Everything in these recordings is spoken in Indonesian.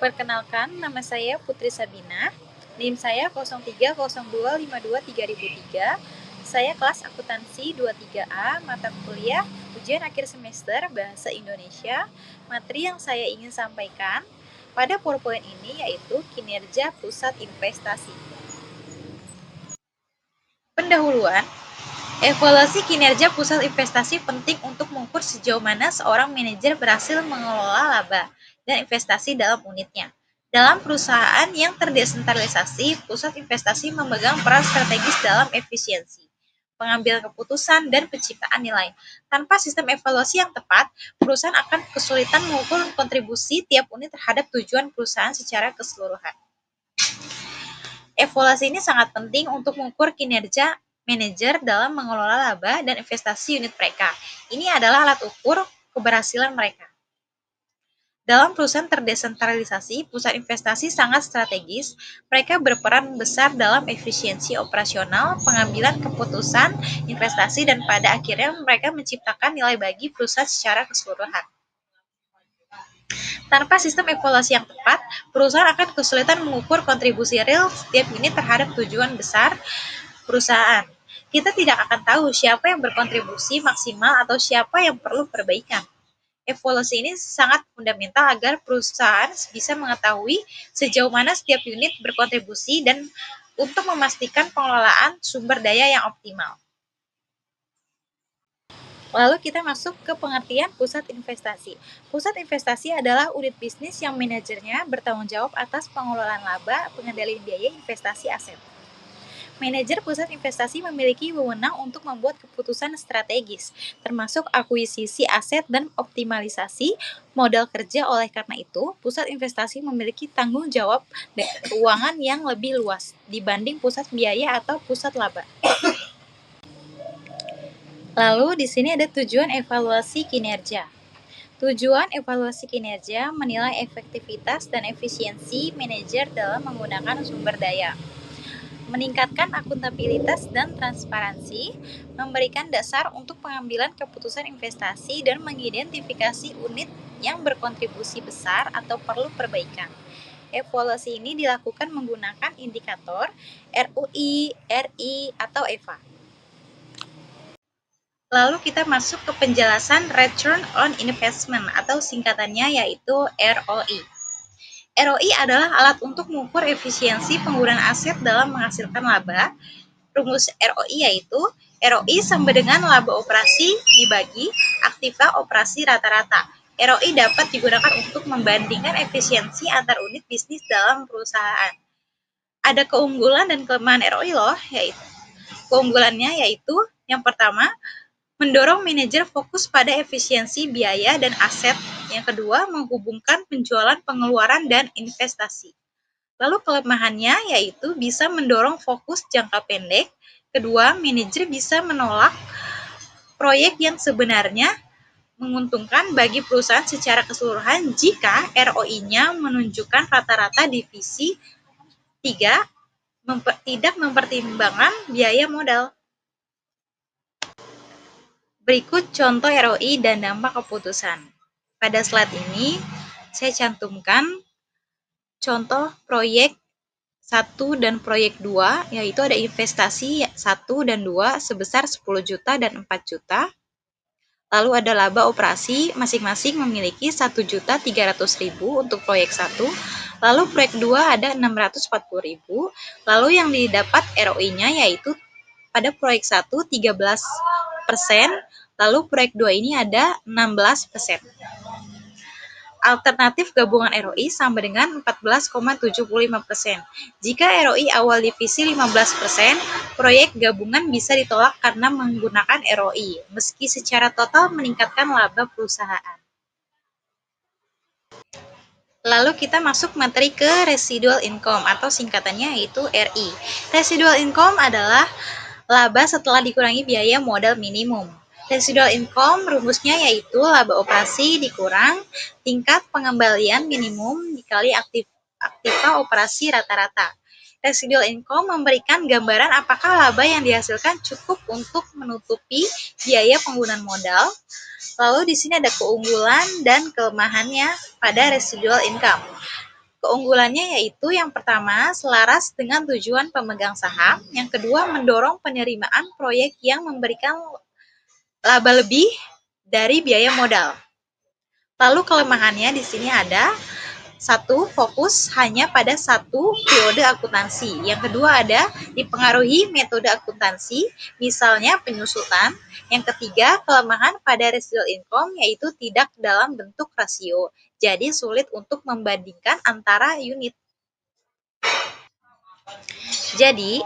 Perkenalkan, nama saya Putri Sabina. NIM saya 0302523003. Saya kelas akuntansi 23A, mata kuliah ujian akhir semester Bahasa Indonesia. Materi yang saya ingin sampaikan pada PowerPoint ini yaitu kinerja pusat investasi. Pendahuluan, evaluasi kinerja pusat investasi penting untuk mengukur sejauh mana seorang manajer berhasil mengelola laba dan investasi dalam unitnya. Dalam perusahaan yang terdesentralisasi, pusat investasi memegang peran strategis dalam efisiensi, pengambilan keputusan, dan penciptaan nilai. Tanpa sistem evaluasi yang tepat, perusahaan akan kesulitan mengukur kontribusi tiap unit terhadap tujuan perusahaan secara keseluruhan. Evaluasi ini sangat penting untuk mengukur kinerja manajer dalam mengelola laba dan investasi unit mereka. Ini adalah alat ukur keberhasilan mereka. Dalam perusahaan terdesentralisasi, pusat investasi sangat strategis. Mereka berperan besar dalam efisiensi operasional, pengambilan keputusan investasi, dan pada akhirnya mereka menciptakan nilai bagi perusahaan secara keseluruhan. Tanpa sistem evaluasi yang tepat, perusahaan akan kesulitan mengukur kontribusi real setiap unit terhadap tujuan besar perusahaan. Kita tidak akan tahu siapa yang berkontribusi maksimal atau siapa yang perlu perbaikan. Evaluasi ini sangat fundamental agar perusahaan bisa mengetahui sejauh mana setiap unit berkontribusi dan untuk memastikan pengelolaan sumber daya yang optimal. Lalu kita masuk ke pengertian pusat investasi. Pusat investasi adalah unit bisnis yang manajernya bertanggung jawab atas pengelolaan laba, pengendalian biaya investasi aset. Manajer pusat investasi memiliki wewenang untuk membuat keputusan strategis, termasuk akuisisi aset dan optimalisasi modal kerja. Oleh karena itu, pusat investasi memiliki tanggung jawab keuangan yang lebih luas dibanding pusat biaya atau pusat laba. Lalu di sini ada tujuan evaluasi kinerja. Tujuan evaluasi kinerja menilai efektivitas dan efisiensi manajer dalam menggunakan sumber daya, meningkatkan akuntabilitas dan transparansi, memberikan dasar untuk pengambilan keputusan investasi, dan mengidentifikasi unit yang berkontribusi besar atau perlu perbaikan. Evaluasi ini dilakukan menggunakan indikator ROI, RI, atau EVA. Lalu kita masuk ke penjelasan Return on Investment atau singkatannya yaitu ROI. ROI adalah alat untuk mengukur efisiensi penggunaan aset dalam menghasilkan laba. Rumus ROI yaitu ROI sama dengan laba operasi dibagi aktiva operasi rata-rata. ROI dapat digunakan untuk membandingkan efisiensi antar unit bisnis dalam perusahaan. Ada keunggulan dan kelemahan ROI loh, yaitu keunggulannya yaitu yang pertama, mendorong manajer fokus pada efisiensi biaya dan aset. Yang kedua, menghubungkan penjualan, pengeluaran, dan investasi. Lalu kelemahannya yaitu bisa mendorong fokus jangka pendek. Kedua, manajer bisa menolak proyek yang sebenarnya menguntungkan bagi perusahaan secara keseluruhan jika ROI-nya menunjukkan rata-rata divisi. Tiga, tidak mempertimbangkan biaya modal. Berikut contoh ROI dan dampak keputusan. Pada slide ini, saya cantumkan contoh proyek 1 dan proyek 2, yaitu ada investasi 1 dan 2 sebesar 10 juta dan 4 juta. Lalu ada laba operasi masing-masing memiliki 1.300.000 untuk proyek 1. Lalu proyek 2 ada 640.000. Lalu yang didapat ROI-nya yaitu pada proyek 1 13%, lalu proyek 2 ini ada 16%. Alternatif gabungan ROI sama dengan 14,75%. Jika ROI awal divisi 15%, proyek gabungan bisa ditolak karena menggunakan ROI, meski secara total meningkatkan laba perusahaan. Lalu kita masuk materi ke residual income atau singkatannya yaitu RI. Residual income adalah laba setelah dikurangi biaya modal minimum. Residual income rumusnya yaitu laba operasi dikurang tingkat pengembalian minimum dikali aktiva operasi rata-rata. Residual income memberikan gambaran apakah laba yang dihasilkan cukup untuk menutupi biaya penggunaan modal. Lalu di sini ada keunggulan dan kelemahannya pada residual income. Keunggulannya yaitu yang pertama, selaras dengan tujuan pemegang saham, yang kedua, mendorong penerimaan proyek yang memberikan laba lebih dari biaya modal. Lalu kelemahannya di sini ada satu, fokus hanya pada satu periode akuntansi. Yang kedua ada dipengaruhi metode akuntansi, misalnya penyusutan. Yang ketiga, kelemahan pada residual income, yaitu tidak dalam bentuk rasio. Jadi sulit untuk membandingkan antara unit. Jadi,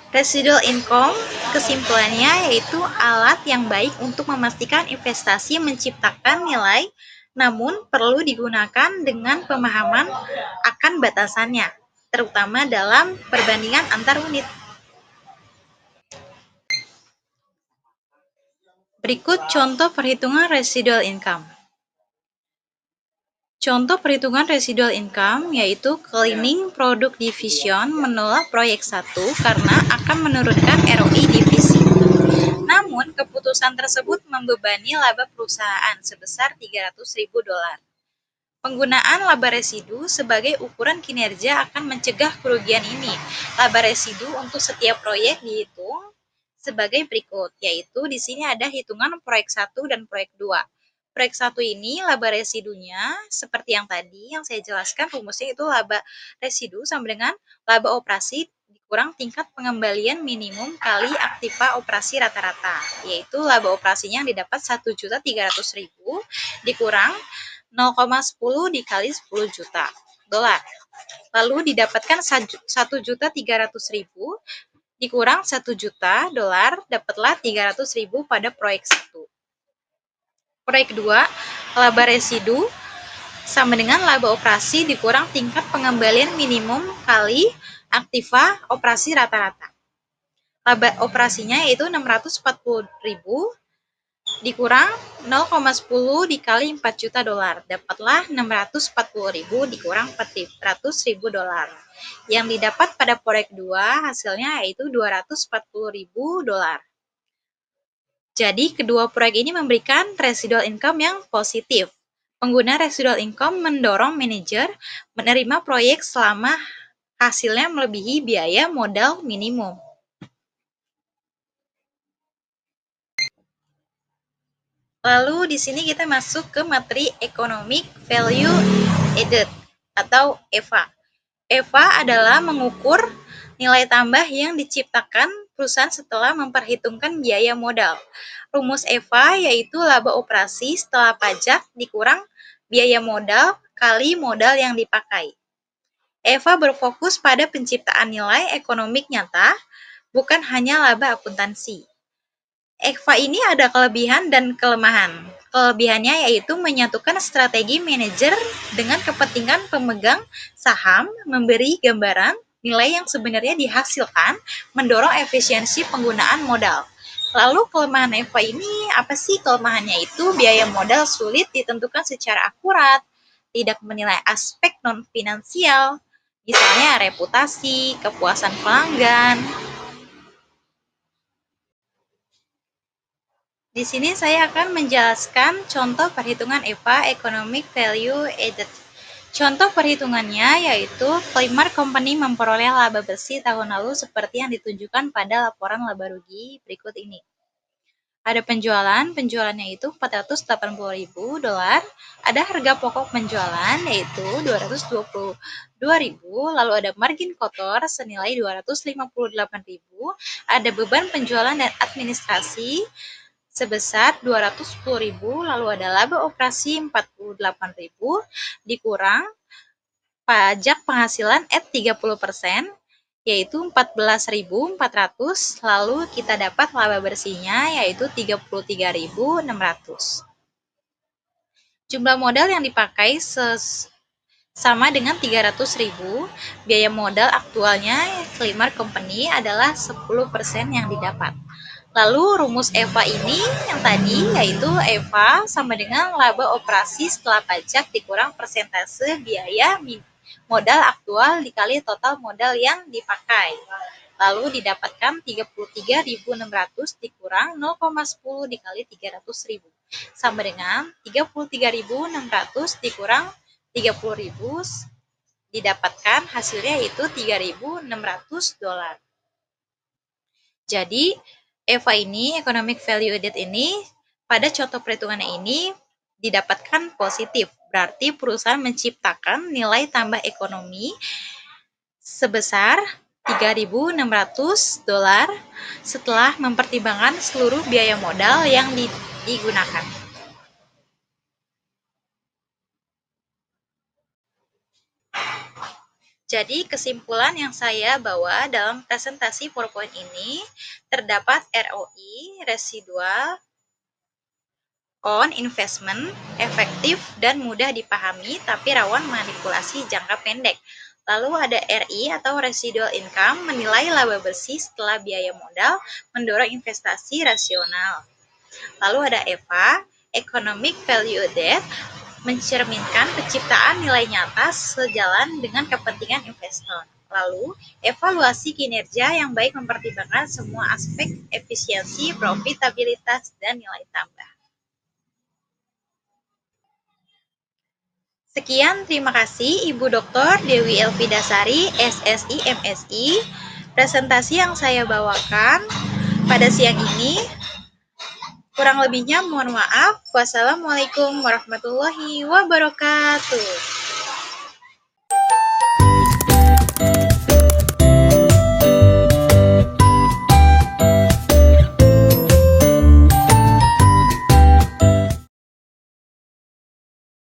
residual income kesimpulannya yaitu alat yang baik untuk memastikan investasi menciptakan nilai, namun perlu digunakan dengan pemahaman akan batasannya, terutama dalam perbandingan antar unit. Berikut contoh perhitungan residual income. Contoh perhitungan residual income yaitu cleaning product division menolak proyek 1 karena akan menurunkan ROI divisi. Namun, keputusan tersebut membebani laba perusahaan sebesar $300.000. Penggunaan laba residu sebagai ukuran kinerja akan mencegah kerugian ini. Laba residu untuk setiap proyek dihitung sebagai berikut, yaitu di sini ada hitungan proyek 1 dan proyek 2. Proyek 1 ini laba residunya seperti yang tadi yang saya jelaskan, rumusnya itu laba residu sama dengan laba operasi dikurang tingkat pengembalian minimum kali aktiva operasi rata-rata, yaitu laba operasinya yang didapat 1.300.000 dikurang 0,10 dikali 10 juta dolar. Lalu didapatkan 1.300.000 dikurang 1 juta dolar, dapatlah 300.000 pada proyek 1. Proyek 2, laba residu sama dengan laba operasi dikurang tingkat pengembalian minimum kali aktiva operasi rata-rata. Laba operasinya yaitu 640.000 dikurang 0,10 dikali 4 juta dolar. Dapatlah 640.000 dikurang 400.000 dolar. Yang didapat pada proyek 2 hasilnya yaitu 240.000 dolar. Jadi kedua proyek ini memberikan residual income yang positif. Pengguna residual income mendorong manajer menerima proyek selama hasilnya melebihi biaya modal minimum. Lalu di sini kita masuk ke materi Economic Value Added atau EVA. EVA adalah mengukur nilai tambah yang diciptakan perusahaan setelah memperhitungkan biaya modal. Rumus EVA yaitu laba operasi setelah pajak dikurang biaya modal kali modal yang dipakai. EVA berfokus pada penciptaan nilai ekonomik nyata, bukan hanya laba akuntansi. EVA ini ada kelebihan dan kelemahan. Kelebihannya yaitu menyatukan strategi manajer dengan kepentingan pemegang saham, memberi gambaran nilai yang sebenarnya dihasilkan, mendorong efisiensi penggunaan modal. Lalu kelemahan EVA ini apa sih? Kelemahannya itu biaya modal sulit ditentukan secara akurat, tidak menilai aspek non-finansial, misalnya reputasi, kepuasan pelanggan. Di sini saya akan menjelaskan contoh perhitungan EVA (Economic Value Added). Contoh perhitungannya yaitu Climar Company memperoleh laba bersih tahun lalu seperti yang ditunjukkan pada laporan laba rugi berikut ini. Ada penjualannya itu 480.000 dolar, ada harga pokok penjualan yaitu 222.000, lalu ada margin kotor senilai 258.000, ada beban penjualan dan administrasi sebesar 210.000, lalu ada laba operasi 48.000 dikurang pajak penghasilan at 30%, yaitu 14.400, lalu kita dapat laba bersihnya yaitu 33.600. Jumlah modal yang dipakai sama dengan 300.000, biaya modal aktualnya Climar Company adalah 10% yang didapat. Lalu rumus EVA ini yang tadi yaitu EVA sama dengan laba operasi setelah pajak dikurang persentase biaya modal aktual dikali total modal yang dipakai. Lalu didapatkan 33.600 dikurang 0,10 dikali 300.000 sama dengan 33.600 dikurang 30.000 didapatkan hasilnya yaitu $3.600. Jadi, EVA ini, Economic Value Added ini, pada contoh perhitungannya ini didapatkan positif. Berarti perusahaan menciptakan nilai tambah ekonomi sebesar $3.600 setelah mempertimbangkan seluruh biaya modal yang digunakan. Jadi kesimpulan yang saya bawa dalam presentasi PowerPoint ini, terdapat ROI, residual on investment, efektif dan mudah dipahami tapi rawan manipulasi jangka pendek. Lalu ada RI atau residual income, menilai laba bersih setelah biaya modal, mendorong investasi rasional. Lalu ada EVA, economic value added, mencerminkan penciptaan nilai nyata sejalan dengan kepentingan investor. Lalu, evaluasi kinerja yang baik mempertimbangkan semua aspek efisiensi, profitabilitas, dan nilai tambah. Sekian, terima kasih Ibu Dr. Dewi Elvidasari, SSI MSI. Presentasi yang saya bawakan pada siang ini. Kurang lebihnya mohon maaf. Wassalamualaikum warahmatullahi wabarakatuh.